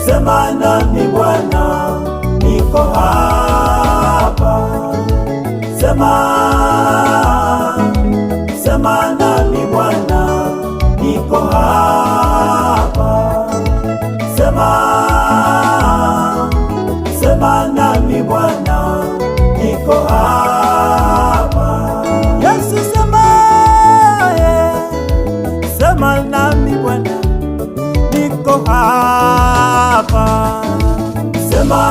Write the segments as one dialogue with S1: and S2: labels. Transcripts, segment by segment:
S1: Sema nami Bwana, niko hapa. Sema nami Bwana, niko hapa. Sema nami Bwana, niko hapa.
S2: Yesu sema nami Bwana, niko hapa.
S1: Sema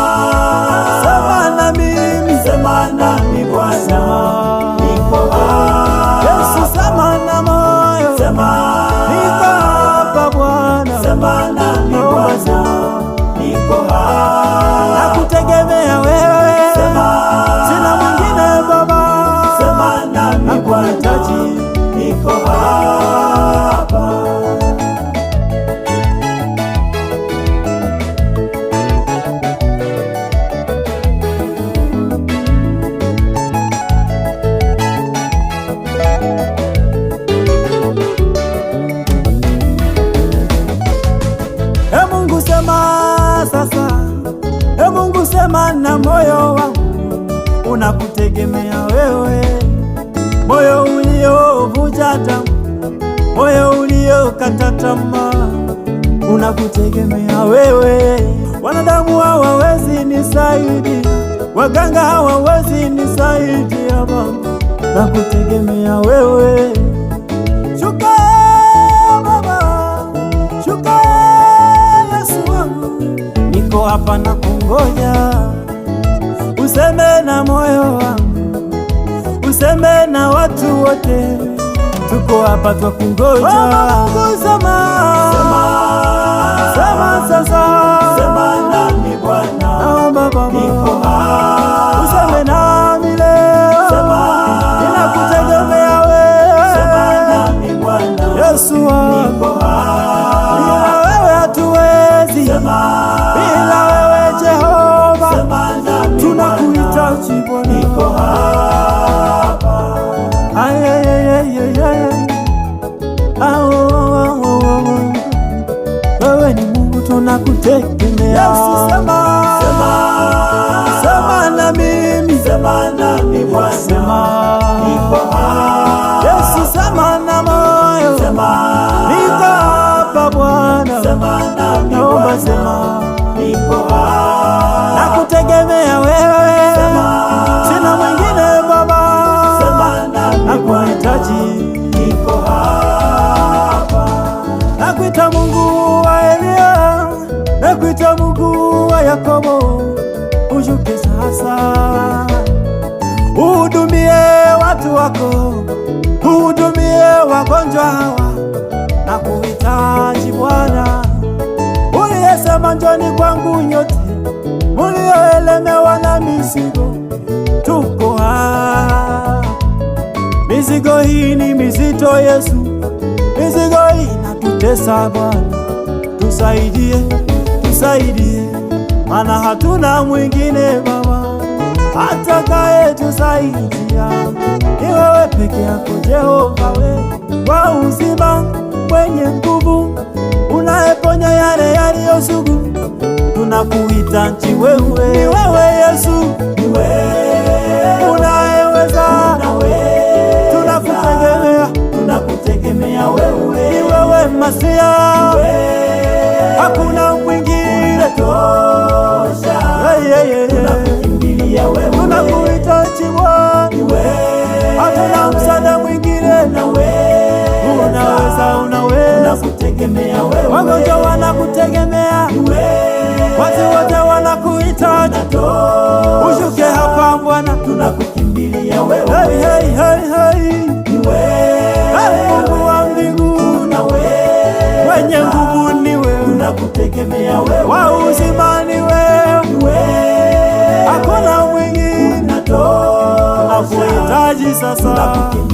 S1: nami Bwana, niko hapa.
S2: Yesu sema na moyo, niko hapa Bwana.
S1: Sema nami Bwana, niko hapa.
S2: Nakutegemea wewe, sina mwingine Baba.
S1: Sema nami Bwana, niko hapa.
S2: Mungu sema sasa, Mungu sema na moyo wangu, unakutegemea wewe. Moyo uliovuja damu, moyo uliokata tamaa, unakutegemea wewe. Wanadamu hawawezi nisaidia, waganga hawawezi nisaidia Baba, nakutegemea wewe. Shuka Baba, shuka Yesu wangu, niko hapa na kungoja. Useme na moyo wangu, useme na watu wote, tuko hapa twa kungoja. Mungu sema sasa,
S1: Sema nami Bwana,
S2: naomba Baba,
S1: niko hapa.
S2: useme nami leo, ninakutegemea wewe.
S1: Sema nami Bwana,
S2: Yesu wangu,
S1: niko hapa.
S2: bila wewe hatuwezi, bila wewe Jehova,
S1: Sema nami
S2: tunakuhitaji Bwana,
S1: niko hapa.
S2: Wewe ni Mungu, tunakutegemea. Yesu sema na mimi,
S1: Sema nami Bwana, niko hapa.
S2: Yesu sema na moyo, niko hapa Bwana.
S1: Sema nami
S2: Naomba sema,
S1: niko hapa.
S2: nakutegemea wewe, sina mwingine Baba,
S1: Sema nami
S2: nakuhitaji,
S1: niko hapa.
S2: nakuita Mungu wa Elia, nakuita Mungu wa Yakobo, ushuke sasa, uhudumie watu wako, uhudumie wagonjwa hawa, nakuhitaji Bwana. Uliyesema njoni kwangu nyote mulioelemewa na mizigo, tuko hapa. Mizigo hii ni mizito Yesu, mizigo hii inatutesa Bwana, tusaidie, maana hatuna mwingine Baba atakaye tusaidia, ni wewe peke yako Jehova, wewe wa uzima, mwenye nguvu, unayeponya yale yaliyo sugu, tunakuhitaji wewe. Ni wewe Yesu,
S1: Ni wewe
S2: unayeweza,
S1: tunakutegemea wewe.
S2: ni wewe Masia, hakuna mwingine
S1: tosha. Tunakukimbilia wewe.
S2: Tunakuhitaji Bwana, hatuna msaada mwingine, unaweza.
S1: Tunakutegemea wewe.
S2: Wagonjwa wanakutegemea, watu wote wanakuhitaji, ushuke hapa Bwana,
S1: Tunakukimbilia wewe.
S2: Mungu wa mbinguni, mwenye nguvu ni wewe,
S1: Tunakutegemea wewe.
S2: wa uzima ni wewe,
S1: tunakukimbilia